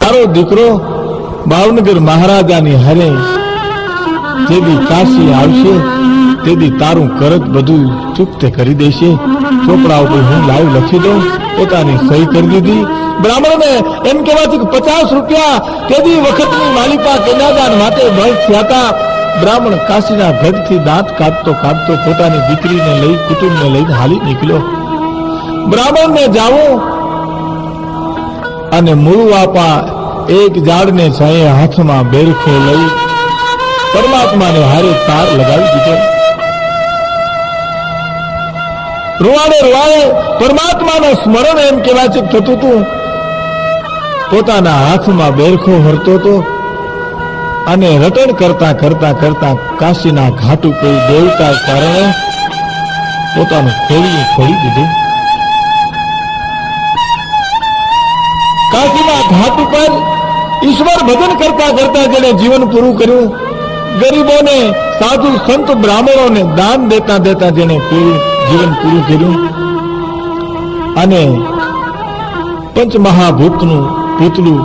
તારો દીકરો ભાવનગર મહારાજાની હારે જેદી કાશી આવશે તેદી તારું કરજ બધું ચૂકતે કરી દેશે. ચોપડા ઉપર હું લાઈવ લખી દઉં, પોતાની સહી કરી દીધી. બ્રાહ્મણને એમ કહેવાથી 50 રૂપિયા તેદી વખતની માલિકા કન્યાદાન માટે બળ થયા હતા. બ્રાહ્મણ કાશીના ગઢથી દાંત કાઢતો કાઢતો પોતાની દીકરીને લઈ કુટુંબને લઈને હાલી નીકળ્યો. બ્રાહ્મણને જાવું અને મૂળું આપા એક ઝાડને છાંયે હાથમાં બેરખો લઈ પરમાત્માને હારે તાર લગાવી દીધો. રૂવાડે રૂવાડે પરમાત્માનું સ્મરણ એમ કહેવાય છે થતું હતું. પોતાના હાથમાં બેરખો હરતો હતો અને રટણ કરતા કરતા કરતા કાશીના ઘાટ ઉપર દેવતા કારણે પોતાનું ખોળીએ ખોલી દીધું. કાશીના ઘાટ ઉપર ઈશ્વર ભજન કરતા કરતા જેને જીવન પૂરું કર્યું, ગરીબોને સાધુ સંત બ્રાહ્મણોને દાન દેતા દેતા જેને જીવન પૂરું કર્યું અને પંચમહાભૂતનું પૂતળું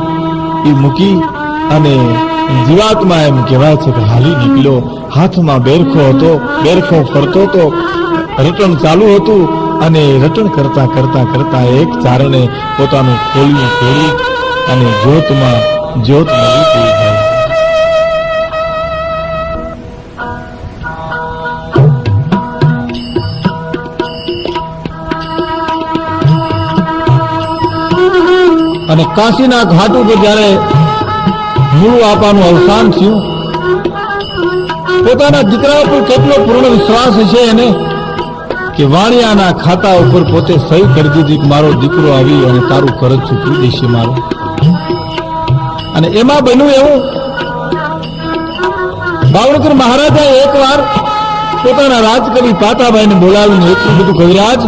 એ મૂકી અને જીવાત્મા એમ કહેવાય છે કે હાલી નીકળ્યો. હાથમાં બેરખો હતો, બેરખો ફરતો હતો, રટણ ચાલુ હતું અને રટણ કરતા કરતા કરતા એક ચારણે પોતાનું ખોલ્યું ખોલી અને જ્યોતમાં જ્યોત મળી ગઈ. અને કાશીના ઘાટ ઉપર જયારે મૂળ આપાનું અવસાન થયું, પોતાના દીકરા ઉપર કેટલો પૂર્ણ વિશ્વાસ હશે એને કે વાણિયાના ખાતા ઉપર પોતે સહી કરી દીધી કે મારો દીકરો આવી અને તારું કરજ ચૂકવી દેશે મારું. અને એમાં બન્યું એવું, ભાવનગર મહારાજા એકવાર પોતાના રાજકવિ પાતાભાઈને બોલાવીને એટલું બધું કવિરાજ,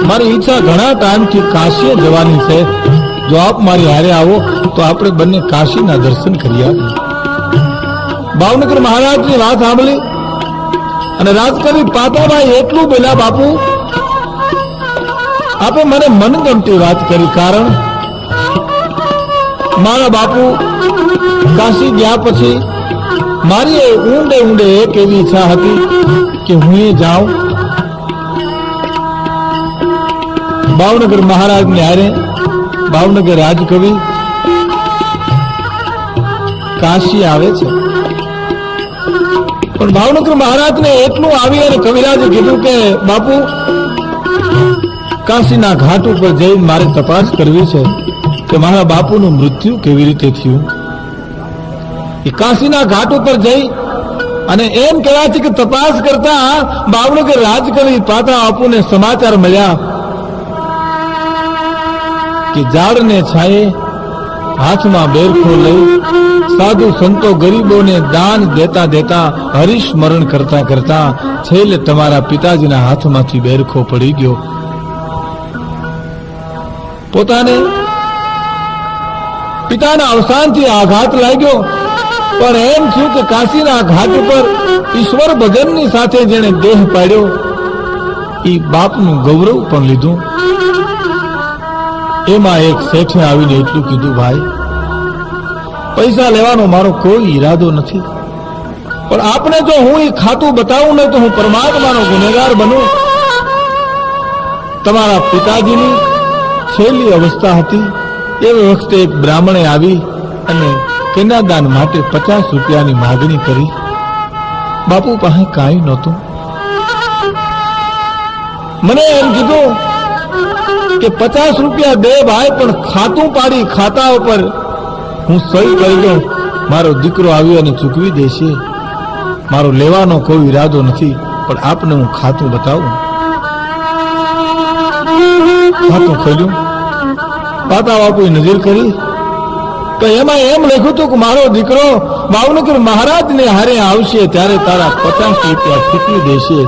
મારી ઈચ્છા ઘણા ટાઈમથી કાશી જવાની છે, જો આપ મારી હારે આવો તો આપણે બંને કાશીના દર્શન કરી આવીએ. ભાવનગર મહારાજની વાત સાંભળી અને રાજકવિ પાતાભાઈ એટલું બોલ્યા, બાપુ આપે મને મનગમતી વાત કરી, કારણ મારા બાપુ કાશી ગયા પછી મારી ઊંડે ઊંડે એક એવી ઈચ્છા હતી કે હું એ જાઉં. ભાવનગર મહારાજને હારે ભાવનગર રાજકવિ કાશી આવે છે, પણ ભાવનગર મહારાજને એટલું આવી અને કવિરાજે કીધું કે બાપુ કાશીના ઘાટ ઉપર જઈને મારે તપાસ કરવી છે કે મારા બાપુનું મૃત્યુ કેવી રીતે થયું. એ કાશીના ઘાટ ઉપર જઈ અને એમ કહેવાય છે કે તપાસ કરતા ભાવનગર રાજકવિ પાતા બાપુને સમાચાર મળ્યા કે ઝાડને છાયે હાથમાં બેરખો લઈ સાધુ સંતો ગરીબોને દાન દેતા દેતા હરિસ્મરણ કરતા કરતા છેલ્લે તમારા પિતાજીના હાથમાંથી બેરખો પડી ગયો. પોતાને પિતાના અવસાનથી આઘાત લાગ્યો, પણ એમ થયું કે કાશીના ઘાટ ઉપર ઈશ્વર ભજનની સાથે જેને દેહ પાડ્યો એ બાપનું ગૌરવ પણ લીધું. એમાં એક શેઠે આવીને એટલું કીધું, ભાઈ પૈસા લેવાનો મારો કોઈ ઈરાદો નથી, પણ આપને જો હું એ ખાતું બતાવું ને તો હું પરમાત્માનો ગુનેગાર બનું. તમારા પિતાજીની છેલ્લી અવસ્થા હતી એ વખતે એક બ્રાહ્મણે આવી અને કન્યાદાન માટે 50 રૂપિયાની માગણી કરી. બાપુ પાસે કાંઈ નહોતું. મને એમ કીધું કે 50 રૂપિયા દે ભાઈ, પણ ખાતું પાડી ખાતા ઉપર હું સહી કરી દઉં, મારો દીકરો આવ્યો અને ચૂકવી દેશે. મારો લેવાનો કોઈ ઈરાદો નથી, પણ આપને હું ખાતું બતાવું. ખાતું ખોલ્યું, પાતા બાપુએ નજર કરી તો એમાં એમ લખ્યું હતું કે મારો દીકરો ભાવનગર મહારાજને હારે આવશે ત્યારે તારા 50 રૂપિયા ચૂકવી દેશે.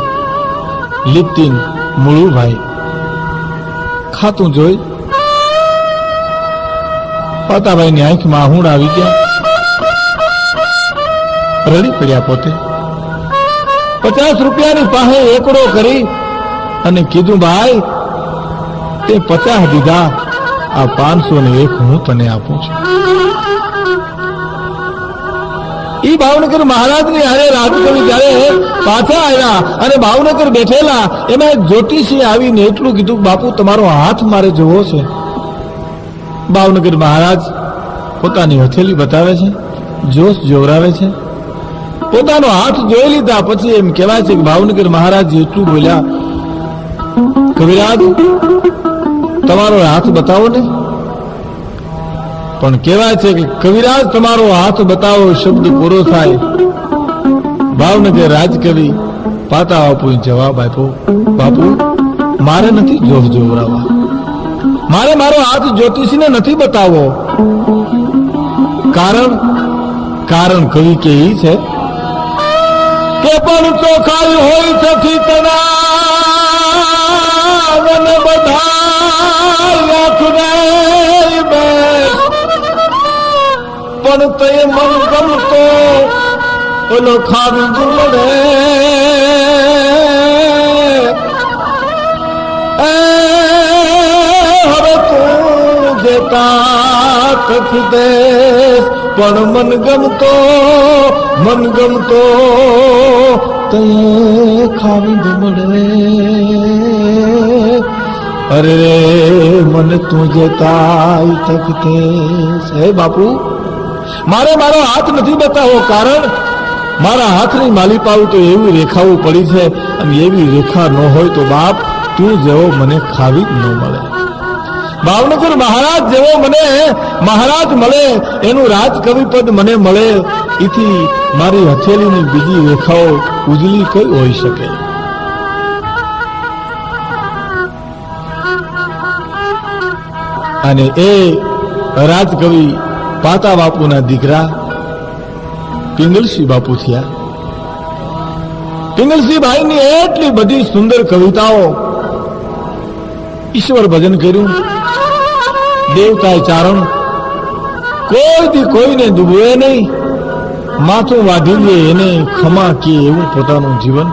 લીપ્તિન મુળુભાઈ ખાતું જોઈ પાતાભાઈની આંખમાં આહુડ આવી ગયા, રડી પડ્યા. પોતે 50 રૂપિયાની પાસે એકડો કરી અને કીધું, ભાઈ તે 50 દીધા, આ 501 હું તને આપું છું. ઈ ભાવનગર મહારાજની હારે રાજકવિ જયારે પાછા આવ્યા અને ભાવનગર બેઠેલા એમાં એક જ્યોતિષી આવીને એટલું કીધું, બાપુ તમારો હાથ મારે જોવો છે. ભાવનગર મહારાજ પોતાની હથેળી બતાવે છે, જોશ જોવરાવે છે, પોતાનો હાથ જોઈ લીધા પછી એમ કહેવાય છે કે ભાવનગર મહારાજ એટલું બોલ્યા, કવિરાજ તમારો હાથ બતાવો ને. પણ કહેવાય છે કે કવિરાજ તમારો હાથ બતાવો શબ્દ પૂરો થાય, ભાવનગર રાજકવિ પાતા બાપુએ જવાબ આપ્યો, બાપુ મારે નથી જોશ જોવરાવા, મારે મારો હાથ જ્યોતિષીને નથી બતાવવો. કારણ કવિ કે ઈ છે કે પણ ચોખાઈ હોય સખી તના બધા પણ તે મન ગમતો ઓલો ખાવી મળે. હવે તું જેતા કથી દેશ પણ મન ગમતો તે ખાવી મળે. અરે મન તું જેતા તકતે. હે બાપુ મારે મારો હાથ નથી બતાવો, કારણ મારા હાથની માલિપાવું તો એવી રેખાઓ પડી છે અને એવી રેખા ન હોય તો બાપ તું જેવો મને ખાવી ન મળે. ભાવનગર મહારાજ જેવો મને મહારાજ મળે, એનું રાજકવિ પદ મને મળે, એથી મારી હથેળીની બીજી રેખાઓ ઉજળી કઈ હોઈ શકે. અને એ રાજકવિ પાતા બાપુના દીકરા પિંગલસિંહ બાપુ થયા. પિંગલસિંહ ભાઈની એટલી બધી સુંદર કવિતાઓ, ઈશ્વર ભજન કર્યું, દેવતાએ ચારણ, કોઈથી કોઈને દુબળે નહીં, માથું વાઢી લે એને ખમા કે એવું પોતાનું જીવન.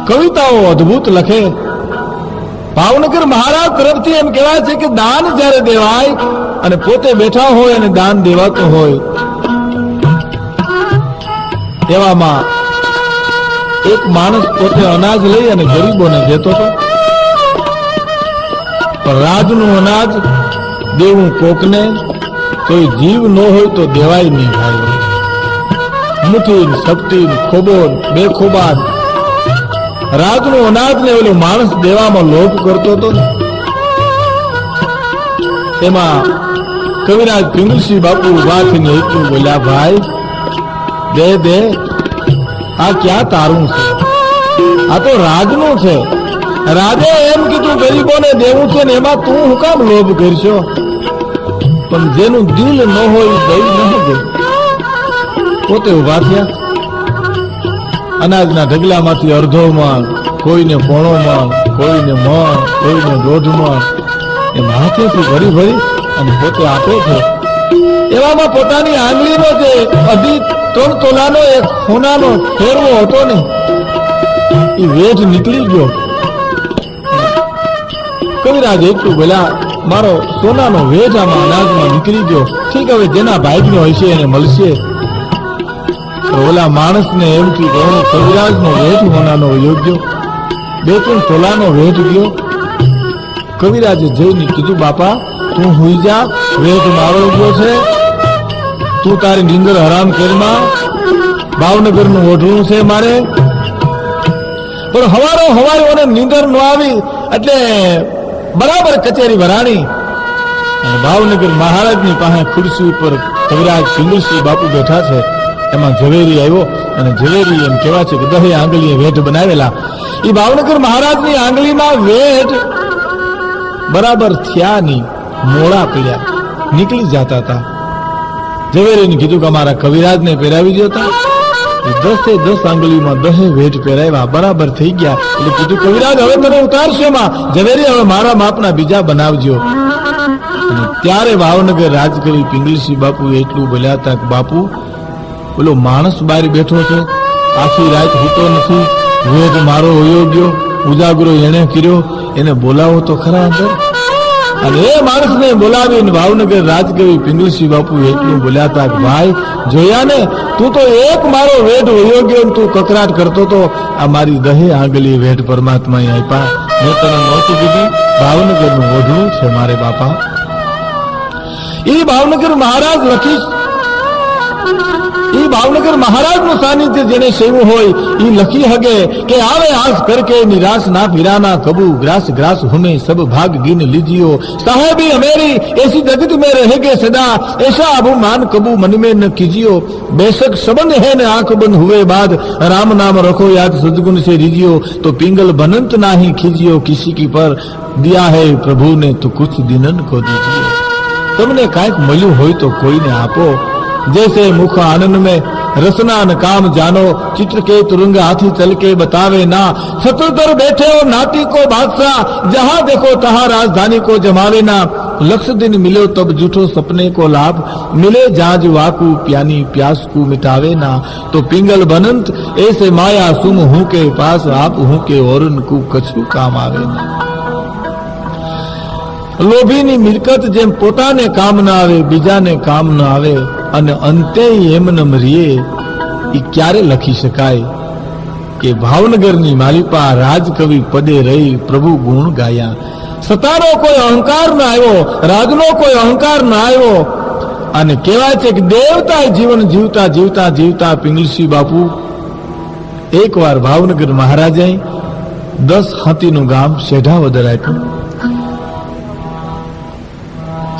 કવિતાઓ અદ્ભુત લખે. ભાવનગર મહારાજ તરફથી એમ કહેવાય છે કે દાન જ્યારે દેવાય અને પોતે બેઠા હોય અને દાન દેવાતું હોય, એવામાં એક માણસ પોતે અનાજ લઈ અને ગરીબોને દેતો હતો. પણ રાજનું અનાજ દેવું કોકને તો જીવ ન હોય તો દેવાય નહીં ભાઈ. મુઠ્ઠી સપટી ખોબોન બેખોબાન રાજનું અનાજ ને ઓલો માણસ દેવામાં લોભ કરતો હતો. એમાં કવિરાજ પિંગલસિંહ બાપુ ઉભા થઈને એટલું બોલ્યા, ભાઈ દે આ ક્યાં તારું છે, આ તો રાજનું છે. રાજે એમ કીધું ગરીબોને દેવું છે ને એમાં તું હું કામ લોભ કરશો. પણ જેનું દિલ ન હોય દઈ નહીં દે. પોતે ઉભા થયા, અનાજના ઢગલામાંથી અડધો મણ, કોઈને પોણો મણ, કોઈને મણ, કોઈને દોઢ મણ એમ હાથેથી ભરી ભરી અને પોતે આપે છે. એવામાં પોતાની આંગળીનો જે 2.5 તોલાનો એક સોનાનો ફેરવો હતો ને એ વેઠ નીકળી ગયો. કવિરાજ એટલું બોલ્યા, મારો સોનાનો વેઠ આમાં અનાજમાં નીકળી ગયો. ઠીક, હવે જેના ભાગ્ય હશે એને મળશે. ઓલા માણસને એમ કીધું કવિરાજનો વેઠ હોનાનો યોગ્ય 2-3 તોલાનો વેઠ ગયો. કવિરાજે જઈને કીધું, બાપા તું હુઈ જા, વેઠ મારો ગયો છે, તું તારી નીંદર હરામ કરમાં, ભાવનગરનું ઓઢવું છે મારે. પણ હવારે નીંદર ન આવી એટલે બરાબર કચેરી ભરાણી. ભાવનગર મહારાજની પાસે ખુરશી ઉપર કવિરાજ પિંગલસિંહ બાપુ બેઠા છે. એમાં ઝવેરી આવ્યો અને ઝવેરી એમ કહેવાય છે કે 10 આંગળીએ વેઠ બનાવેલા. એ ભાવનગર મહારાજની આંગળીમાં વેઠ બરાબર થયા નહીં, મોડા પડ્યા, નીકળી જતા હતા. ઝવેરીને કીધું કે અમારા કવિરાજને પહેરાવી દેતા. 10 આંગળીમાં 10 વેઠ પહેરાવ્યા, બરાબર થઈ ગયા. એટલે કીધું કવિરાજ હવે તમે ઉતારશો એમાં, ઝવેરી હવે મારા માપના બીજા બનાવજો. અને ત્યારે ભાવનગર રાજકવિ પિંગલસિંહ બાપુ એટલું બોલ્યા હતા કે બાપુ બોલો માણસ બહાર બેઠો છે, આખી રાત હૂતો નથી, વેઠ મારો હોયો ગયો, ઉજાગરો એને કર્યો, એને બોલાવો તો ખરા અંદર. અને એ માણસને બોલાવીને ભાવનગર રાજકવિ પિંગલસિંહ બાપુ એટલું બોલ્યા હતા કે ભાઈ જોયા ને, તું તો એક મારો વેઢ વયો ગયો ને તું કકરાટ કરતો તો, આ મારી દહે આંગલી વેઢ પરમાત્મા આપ્યા, મેં તને નહોતી કીધી. ભાવનગર નું ઓઢવું છે મારે બાપા. એ ભાવનગર મહારાજ લખીશ, એ ભાવનગર મહારાજ નું સાનિધ્ય જેને સેવું હોય એ લખી હગે કે આવે આંખ કરકે નિરાશ ના ફિરાના કબू ग्रास ग्रास हुमे सब भाग गिन लीजियो साहेबी अमेरी ऐसी जगत में रहेगे सदा ऐसा अभिमान कबू मन में न कीजियो बेशक सबंध है न आंख बंद हुए बाद राम नाम रखो याद सदगुण से रीजियो तो पिंगल बनंत ना ही खींचियो किसी की पर दिया है प्रभु ने तो कुछ दिनन को दीजियो. तुमने कांक मल्यु होय तो कोई ने आपो जैसे मुख आनंद में रसना न काम जानो चित्र के तुरंग हाथी चल के बतावे ना शत्रुतर बैठे हो नाटी को बादशाह जहां देखो तहां राजधानी को जमावे ना लक्ष दिन मिलो तब जूठो सपने को लाभ मिले जाज वाकू प्यानी प्यास को मिटावे ना तो पिंगल बनंत ऐसे माया सुम हूं के पास आप हूं के और को कछु काम आवे ना. લોભીની મિલકત જેમ પોતાને કામ ના આવે બીજાને કામ ના આવે અને અંતે એમનેમ રીએ, એ ક્યારે લખી શકાય કે ભાવનગરની માલિપા રાજકવિ પદે રહી પ્રભુ ગુણ ગાયા. સતાનો કોઈ અહંકાર ના આવ્યો, રાજનો કોઈ અહંકાર ના આવ્યો અને કહેવાય છે કે દેવતા જીવન જીવતા જીવતા જીવતા પિંગલસિંહ બાપુ એકવાર ભાવનગર મહારાજે 10 હાથીનું ગામ શેઢાવદર આપ્યું.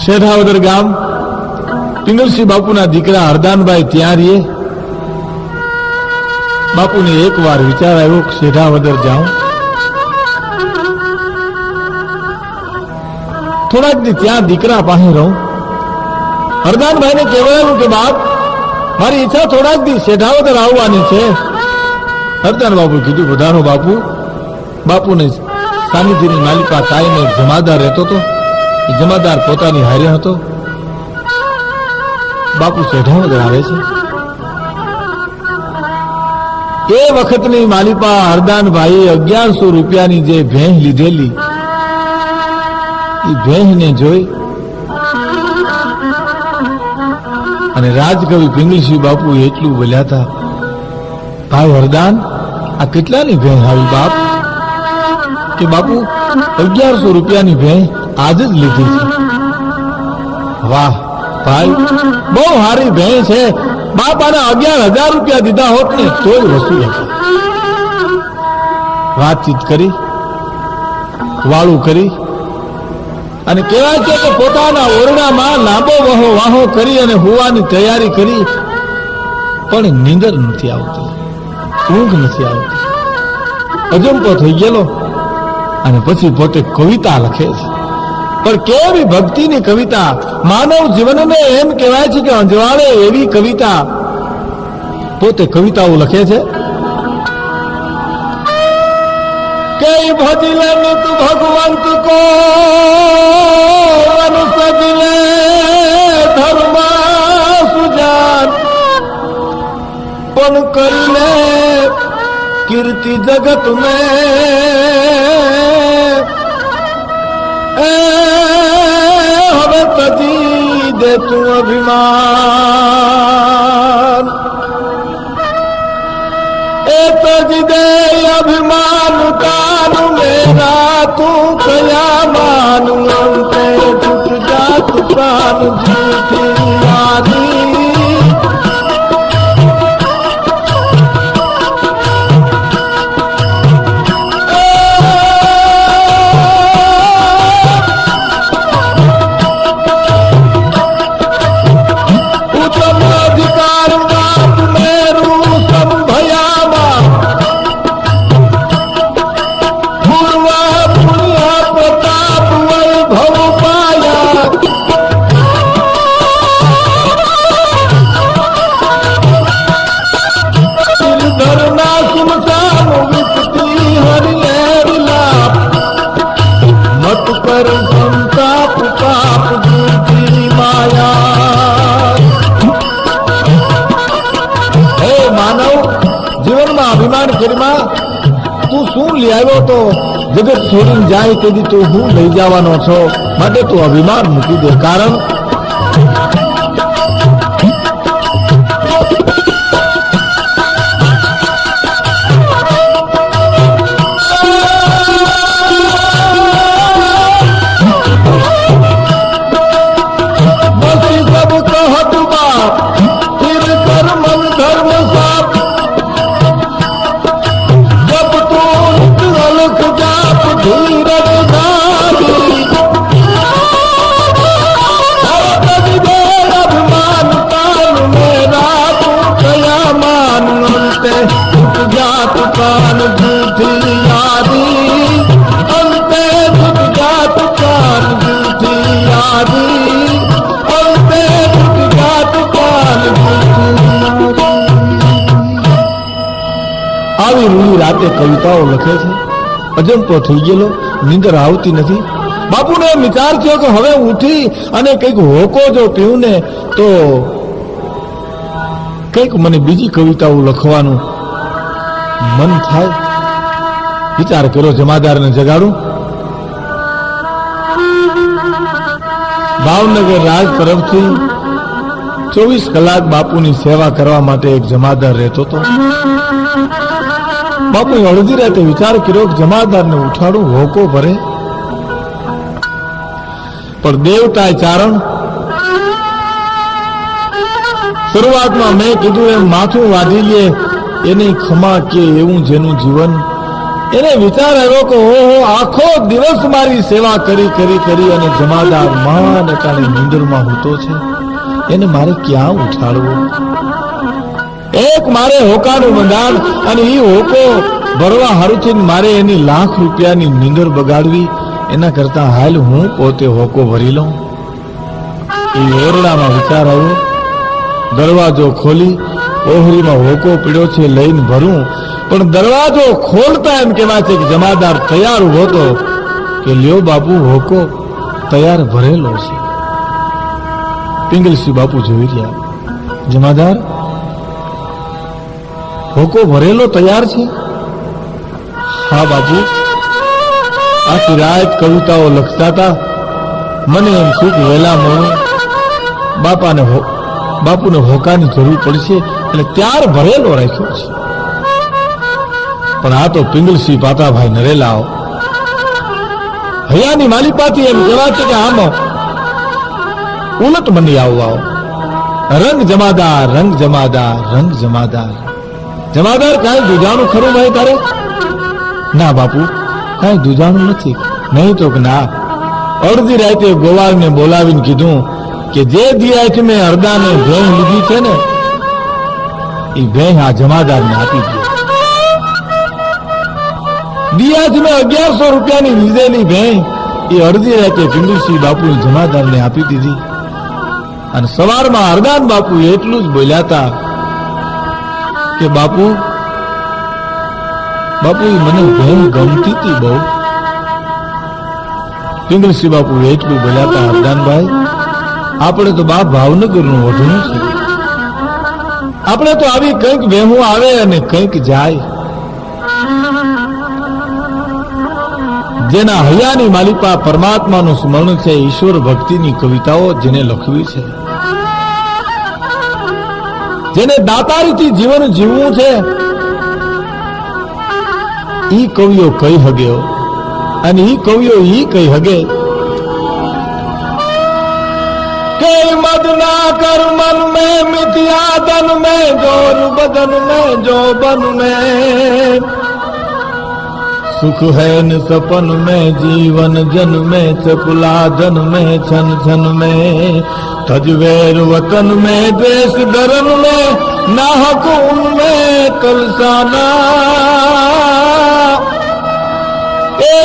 શેઢાવદર ગામ પિંગલસિંહ બાપુના દીકરા હરદાનભાઈ ત્યાં રહીએ. બાપુને એક વાર વિચાર આવ્યો કે શેઢાવદર જાઉં, થોડાક દી ત્યાં દીકરા પાસે રહું. હરદાનભાઈને કહેવાયું કે બાપ મારી ઈચ્છા થોડાક દી શેઢાવદર આવવાની છે. હરદાન બાપુ કીધું વધારો બાપુ. બાપુને સાનિધ્યની માલિકા તાઈને જમાદાર રહેતો હતો, જમાદાર પોતાની હારે હતો. બાપુ શેઢાવદર આવે છે. એ વખતની માલિપા હરદાનભાઈ 1100 રૂપિયાની જે ભેંસ લીધેલી, એ ભેંસને જોઈ અને રાજકવિ પિંગલસિંહ બાપુ એટલું બોલ્યા હતા, ભાઈ હરદાન આ કેટલાની ભેંસ આવી બાપ? કે બાપુ 1100 રૂપિયાની ભેંસ આજ જ લીધી છે. વાહ ભાઈ બહુ સારી ભેંસ છે બાપ, આને 11,000 રૂપિયા દીધા હોત ને તોય વસૂલ હતા. વાતચીત કરી, વાળું કરી અને કહેવાય છે કે પોતાના ઓરડામાં લાંબો વાહો કરી અને હોવાની તૈયારી કરી, પણ નીંદર નથી આવતી, ઊંઘ નથી આવતી, અજંપો થઈ ગયેલો. અને પછી પોતે કવિતા લખે છે, પણ કેવી ભક્તિની કવિતા! માનવ જીવનને એમ કહેવાય છે કે અંજવાળે એવી કવિતા. પોતે કવિતાઓ લખે છે કે ભજલે નિત ભગવંત કો અનુસજલે ધર્મ સુજાન પણ કરીને કીર્તિ જગત में હવે તજી દે તું અભિમાન, એ તજી દે અભિમાન કાન મેરા તું કયા માનું અંતે ટૂટ જાત પ્રાણ જીતી મારી. લઈ આવ્યો તો જગત છોડીને જાય તેથી તું હું લઈ જવાનો છો, માટે તું અભિમાન મૂકી દે. કારણ રાતે કવિતાઓ લખે છે. અજંપો થઈ ગયેલો, નીંદર આવતી નથી. બાપુને એમ વિચાર થયો કે હવે ઉઠી અને કંઈક હોકો જો પીવું ને તો કંઈક મને બીજી કવિતાઓ લખવાનું મન થાય. વિચાર કર્યો જમાદારને જગાડું. ભાવનગર રાજ તરફથી 24 કલાક બાપુની સેવા કરવા માટે એક જમાદાર રહેતો હતો. બાપુ અડધી રાતે વિચાર કર્યો કે જમાદારને ઉઠાડું, હોકો ભરે. પણ દેવતા ચારણ શરૂઆતમાં મેં કીધું એમ માથું વાઢી લે એને ખમા કે એવું જેનું જીવન. એને વિચાર આવ્યો કે ઓહો, આખો દિવસ મારી સેવા કરી કરી કરી અને જમાદાર માન અટાણે નીંદરમાં હૂતો છે, એને મારે ક્યાં ઉઠાડવો? એક મારે હોકાનું બંધાણ અને એ હોકો ભરવા હારુથી મારે એની લાખ રૂપિયાની નીંદર બગાડવી, એના કરતા હાલ હું પોતે હોકો ભરી લઉં. એ ઓરડામાં વિચાર આવ્યો. દરવાજો ખોલી ઓહરીમાં હોકો પીડ્યો છે લઈને ભરું. પણ દરવાજો ખોલતા એમ કહેવાય છે કે જમાદાર તૈયાર ઉભો હતો કે લ્યો બાપુ હોકો તૈયાર ભરેલો છે. પિંગલસિંહ બાપુ જોઈ રહ્યા. જમાદાર હોકો ભરેલો તૈયાર છે? હા બાપુ. આખી રાત કવિતાઓ લખતા હતા. મને એમ શું કે વહેલા મોડું બાપુને હોકાની જરૂર પડશે એટલે ત્યાર ભરેલો રાખ્યો છે. પણ આ તો પિંગલસિંહ પાતાભાઈ નરેલાઓ હૈયાની માલિપાથી એમ કહેવાય છે કે આમ ઉલટ મંડી આવો. રંગ જમાદાર, રંગ જમાદાર, રંગ જમાદાર. જમાદાર કાંઈ દુજાણું ખરું ભાઈ તારે? ના બાપુ, કાંઈ દુજાણું નથી. નહીં તો કે ના. અડધી રાતે ગોવાળને બોલાવીને કીધું કે જે દિયાથી મેં હરદાને ભેં લીધી છે ને એ ભેં આ જમાદારને આપી દે. દિયાથી મેં 1100 રૂપિયાની લીધેલી ભેં એ અડધી રાતે પિંગલસિંહ બાપુ જમાદારને આપી દીધી. અને સવારમાં હરદાન બાપુ એટલું જ બોલ્યા હતા કે બાપુ મને ભેં ગમતી હતી બહુ. પિંગલસિંહ બાપુ એટલું બોલ્યા હતા, હરદાનભાઈ આપણે તો બાપ ભાવનગરનું ઓઢણું છે. આપણે તો આવી કંઈક વહેમું આવે અને કંઈક જાય. જેના હૈયાની માલિપા પરમાત્માનું સ્મરણ છે, ઈશ્વર ભક્તિની કવિતાઓ જેને લખવી છે, જેને દાતારીથી જીવન જીવવું છે, ઈ કવિઓ કઈ હગે. અને ઈ કવિઓ ઈ કઈ હગે કે મદના कर मन में मिथिया तन में जोर बदन में जो बन में सुख है न सपन में जीवन जन में चकुला धन में छन छन में तजवेर वतन में देश गरन में नाहक उनमें तलसाना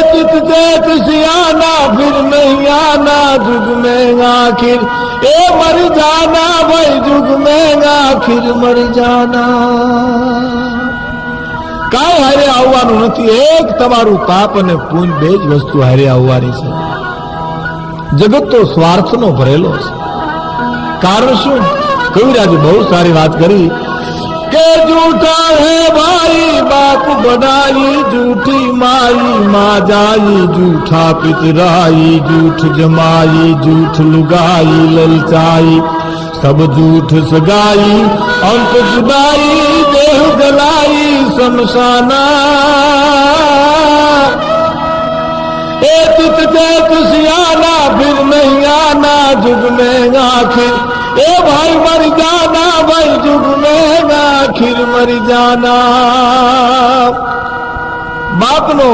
चित जेत सियाना फिर नहीं आना जुग में आखिर ए मर जाना भाई जुग में आखिर मर जाना. કાંઈ હારે આવવાનું નથી. એક તમારું પાપ અને પુણ્ય બે જ વસ્તુ હારે આવવાની છે. જગત તો સ્વાર્થનો ભરેલો છે. કારણ શું? કવિરાજે બહુ સારી વાત કરી के झूठा है भाई बाप बनाई झूठी माई माँ जाई झूठा पितराई झूठ जमाई झूठ लुगाई ललचाई सब झूठ सगाई अंत जुदाई देह जलाई शमशाना चित चैत सियाना फिर नहीं आना जुग में आखिर ए भाई मर जाना भाई जुग में आखिर मर जाना बापनो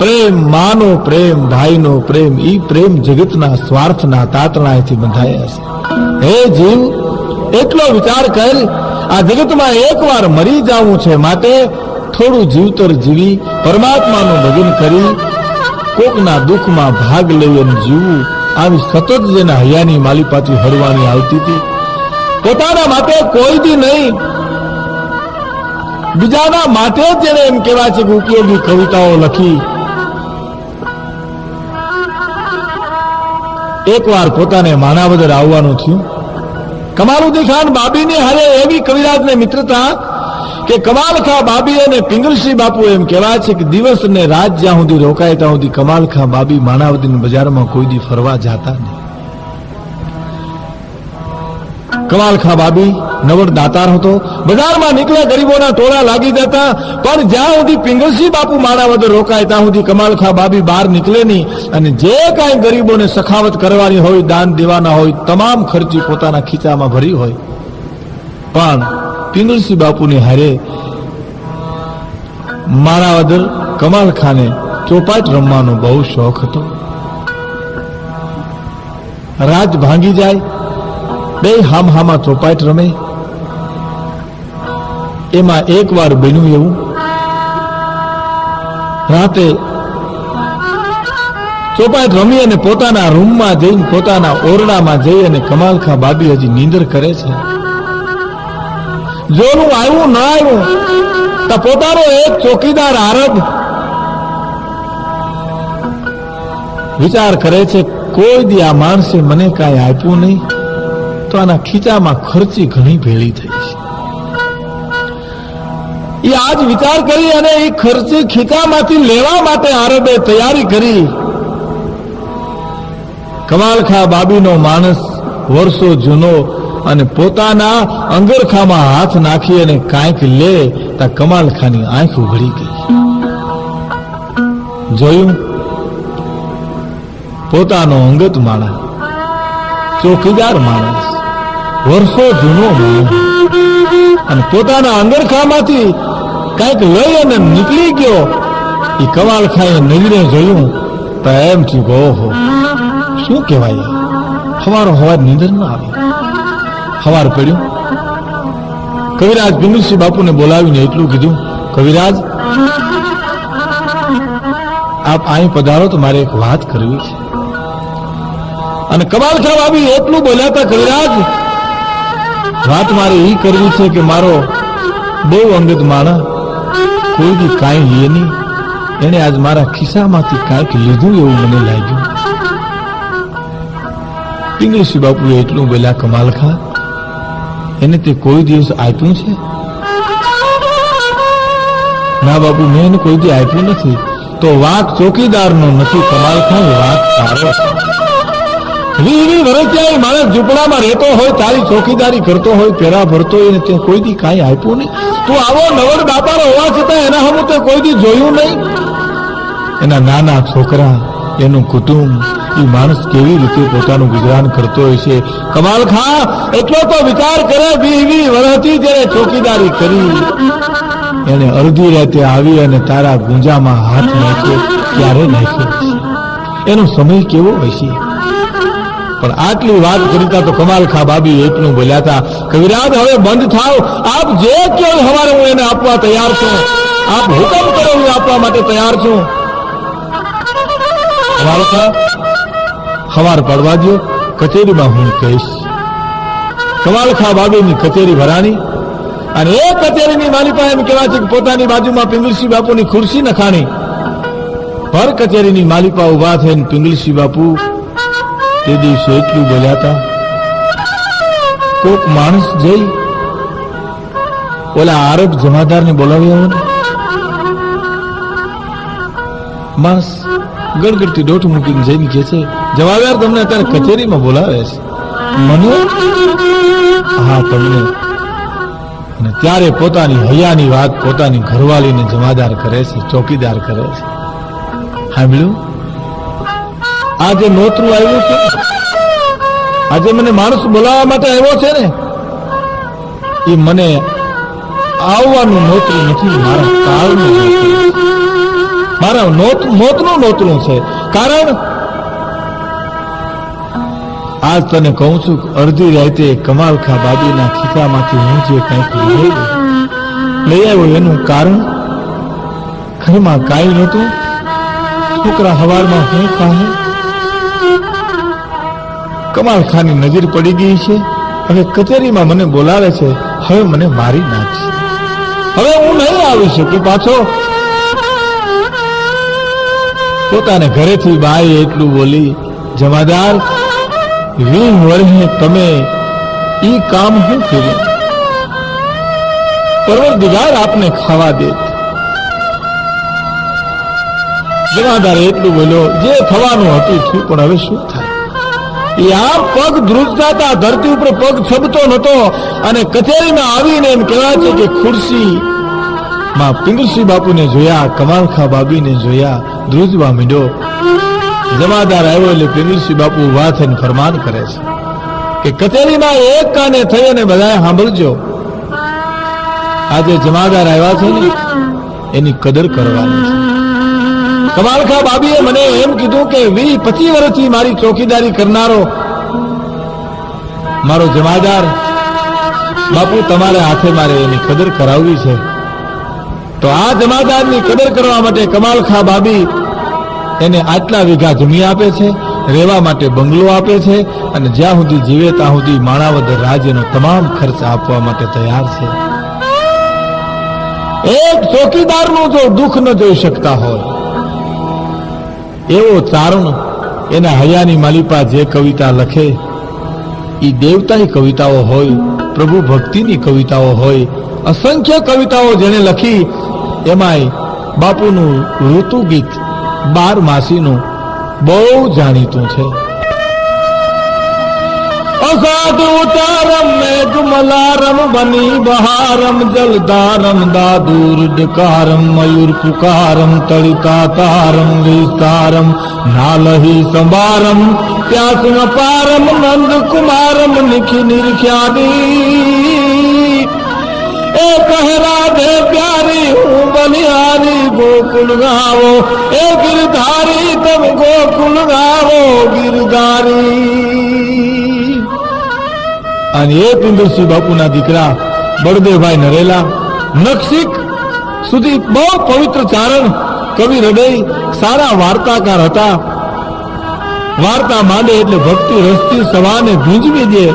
प्रेम मानो प्रेम भाईनो प्रेम ई प्रेम जगतना स्वार्थना तातणाएथी બંધાયા છે હે જીવ એટલો વિચાર કર આ જગતમાં એકવાર મરી જાવું છે માટે થોડું જીવતર જીવી પરમાત્માનું ભજન કરી કોકના દુઃખમાં ભાગ લઈ અને જીવવું આવી સતત જેના હૈયાની માલિપાથી હરવાની આવતી હતી પોતાના માટે કોઈ દી નહીં બીજાના માટે જ જેને એમ કહેવાય છે કે ઉપયોગી કવિતાઓ લખી એકવાર પોતાને માણાવદર આવવાનું થયું કમાલુદ્દીન ખાન બાબીની હારે એવી કવિરાજને મિત્રતા કે કમાલખા બાબી અને પિંગલસિંહ બાપુ એમ કહેવાય છે કે દિવસ ને રાત જ્યાં સુધી રોકાય ત્યાં સુધી કમાલખા બાબી માણાવદરની બજારમાં કોઈ દી ફરવા જાતા નહીં કમાલખા બાબી નવડ દાતાર હતો બજારમાં નીકળ્યા ગરીબોના ટોળા લાગી જતા પણ જ્યાં સુધી પિંગલસિંહ બાપુ માણાવદર રોકાય ત્યાં સુધી કમાલખા બાબી બહાર નીકળે નહીં અને જે કાંઈ ગરીબોને સખાવત કરવાની હોય દાન દેવાના હોય તમામ ખર્ચી પોતાના ખીચામાં ભરી હોય પણ પિંગલસિંહ બાપુની હારે માણાવદર કમાલખાને ચોપાટ રમવાનો બહુ શોખ હતો રાત ભાંગી જાય બે હામહામાં ચોપાટ રમે એમાં એકવાર બન્યું એવું રાતે ચોપાટ રમી અને પોતાના રૂમમાં જઈને પોતાના ઓરડામાં જઈ અને કમાલખા બાબી હજી નીંદર કરે છે જોનું આવ્યું ન આવ્યું તો પોતાનો એક ચોકીદાર આરબ વિચાર કરે છે કોઈ દી આ માણસે મને કાંઈ આપ્યું નહીં તો આના ખીચામાં ખર્ચી ઘણી ભેળી થઈ છે એ આજ વિચાર કરી અને એ ખર્ચી ખીચામાંથી લેવા માટે આરબે તૈયારી કરી કમાલખા બાબીનો માણસ વર્ષો જૂનો અને પોતાના અંગરખામાં હાથ નાખી અને કાંઈક લે તા કમાલખાની આંખ ઉઘડી ગઈ જોયું પોતાનો અંગત માણસ ચોકીદાર માણસ વર્ષો જૂનો માણસ અને પોતાના અંગરખામાંથી કાંઈક લઈ અને નીકળી ગયો એ કમાલખાએ નજરે જોયું તો એમ થયું ઓહો શું કહેવાય હવારો હવાર નીંદર ના આવી હવાર પડ્યું કવિરાજ પિંગલસિંહ બાપુને બોલાવીને એટલું કીધું કવિરાજ આપ અહીં પધારો તો મારે એક વાત કરવી છે અને કમાલખા બાબી એટલું બોલ્યા હતા કવિરાજ વાત મારે એ કરવી છે કે મારો બહુ અંગત માણસ કોઈ દી કાંઈ લે નહીં એને આજ મારા ખિસ્સામાંથી કાંઈક લીધું એવું મને લાગ્યું પિંગલસિંહ બાપુએ એટલું બોલ્યા કમાલખા એને તે કોઈ દિવસ આપ્યું છે ના બાપુ મેં એને કોઈ દી આપ્યું નથી તો વાંક ચોકીદારનો નથી કમાલખા વાંક તારો વીવી વરસ્યા માણસ ઝૂંપડામાં રહેતો હોય તારી ચોકીદારી કરતો હોય પેરા ભરતો હોય ને તે કોઈ દી કાંઈ આપ્યું નહીં તું આવો નવડ દાતારો હોવા છતાં એના હમું તે કોઈ દી જોયું નહીં એના નાના છોકરા એનું કુટુંબ એ માણસ કેવી રીતે પોતાનું ગુજરાન કરતો હોય છે કમાલખા એટલો તો વિચાર કરે 20 વર્ષથી જ્યારે ચોકીદારી કરી એને અડધી રાતે આવી અને તારા ગુંજામાં હાથ નાખ્યો ક્યારે નાખ્યો એનો સમય કેવો હશે પણ આટલી વાત કરીતા તો કમાલખા બાબી એટલું બોલ્યા હતા કવિરાજ હવે બંધ થાવ આપ જે કહો હવારે હું એને આપવા તૈયાર છું આપ હુકમ કરો હું આપવા માટે તૈયાર છું કમાલખા હવાર પડવા દો કચેરીમાં હું કહીશ કમાલખા બાબીની કચેરી ભરાણી અને એ કચેરીની માલિકા એમ કહેવાય છે કે પોતાની બાજુમાં પિંગલસિંહ બાપુની ખુરશી નખાણી ભર કચેરીની માલિકા ઉભા થઈને પિંગલસિંહ બાપુ તે દિવસે એટલું બોલ્યા હતા કોક માણસ જઈ ઓલા આરબ જમાદારને બોલાવી આવો ને. માણસ ગડગડતી દોઢ મૂકીને જઈને કહે છે, જમાદાર તમને અત્યારે કચેરીમાં બોલાવે છે. મને? હા, તમને. અને ત્યારે પોતાની હૈયાની વાત પોતાની ઘરવાળીને જમાદાર કરે છે, ચોકીદાર કરે છે. સાંભળ્યું? આજે નોતરું આવ્યું છે, આજે મને માણસ બોલાવવા માટે આવ્યો છે ને, એ મને આવવાનું નોતરું નથી, મારા કાળનું નોતરું છે. મારા મોતનું નોતરું છે. કારણ આજ તને કહું છું, અડધી રાતે કમાલખા બાબીના ખિસ્સામાંથી હું જે કંઈક લઈ આવ્યો એનું કારણ ઘરમાં કાંઈ નહોતું. છોકરા હવારમાં હું ખાહે. કમાલખાની નજર પડી ગઈ છે. હવે કચેરીમાં મને બોલાવે છે, હવે મને મારી નાખશે. હવે હું નહીં આવી શકું પાછો. પોતાને ઘરેથી બાઈ એટલું બોલી, જમાદાર 20 વર્ષે તમે ઈ કામ શું કર્યું? પરવરદિગાર આપને ખાવા દે. જમાદાર એટલું બોલ્યો, જે થવાનું હતું થયું, પણ હવે શું થાય? એ આ પગ ધ્રુજતા હતા, ધરતી ઉપર પગ છબતો નતો, અને કચેરીમાં આવીને એમ કહેવાય છે કે ખુરશી માં પિંગલસિંહ બાપુને જોયા, કમાલખા બાબીને જોયા, ધ્રુજવા માંડ્યો. જમાદાર આવ્યો એટલે પિંગલસિંહ બાપુ ઉભા થઈને ફરમાન કરે છે કે કચેરીમાં એક કાને થઈ અને બધાએ સાંભળજો, આજે જમાદાર આવ્યા છે ને એની કદર કરવાની છે. કમાલખા બાબીએ મને એમ કીધું કે 20-25 વર્ષથી મારી ચોકીદારી કરનારો મારો જમાદાર બાપુ તમારે હાથે મારે એની કદર કરાવવી છે. તો આ જમાદારની કદર કરવા માટે કમાલખા બાબી એને આટલા વીઘા જમીન આપે છે, રહેવા માટે બંગલો આપે છે, અને જ્યાં સુધી જીવે ત્યાં સુધી માણાવદર રાજ્યનો તમામ ખર્ચ આપવા માટે તૈયાર છે. એક ચોકીદારનું જો દુઃખ ન જોઈ શકતા હોય એવો ચારણ એના હૈયાની માલિપા જે કવિતા લખે એ દેવતાની કવિતાઓ હોય, પ્રભુ ભક્તિની કવિતાઓ હોય, અસંખ્ય કવિતાઓ જેને લખી એમાંય બાપુનું ઋતુ ગીત 12 માસીનું બહુ જાણીતું છે. અસાધ ઉતારમ મેઘમલારમ બની બહારમ જલધારમ દાદુર ડકારમ મયુર પુકારમ તળિતા તારમ વિસ્તારમ નાલહી સંભારમ ત્યાસમ પારમ નંદ કુમારમ નિખી નિરખ્યાદી એ કહરા દે પ્યારી હું બલિહારી ગોકુલ ગાવો એ ગિરધારી તમે ગોકુલ ગાવો ગિરધારી. અને એ પિંગલસિંહ બાપુના દીકરા બળદેવભાઈ નરેલા નખશીક સુધી બહુ પવિત્ર ચારણ, કવિ હૃદય, સારા વાર્તાકાર હતા. વાર્તા માંડે એટલે ભક્તિ રસથી સવાને ભીંજવી દે.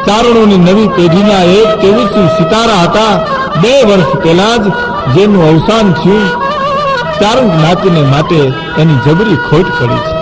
ચારણોની નવી પેઢીના એક તેજસ્વી સિતારા હતા. 2 વર્ષ પહેલા જ જેનું અવસાન થયું. ચારણ જ્ઞાતિને માટે એની જબરી ખોટ પડી છે.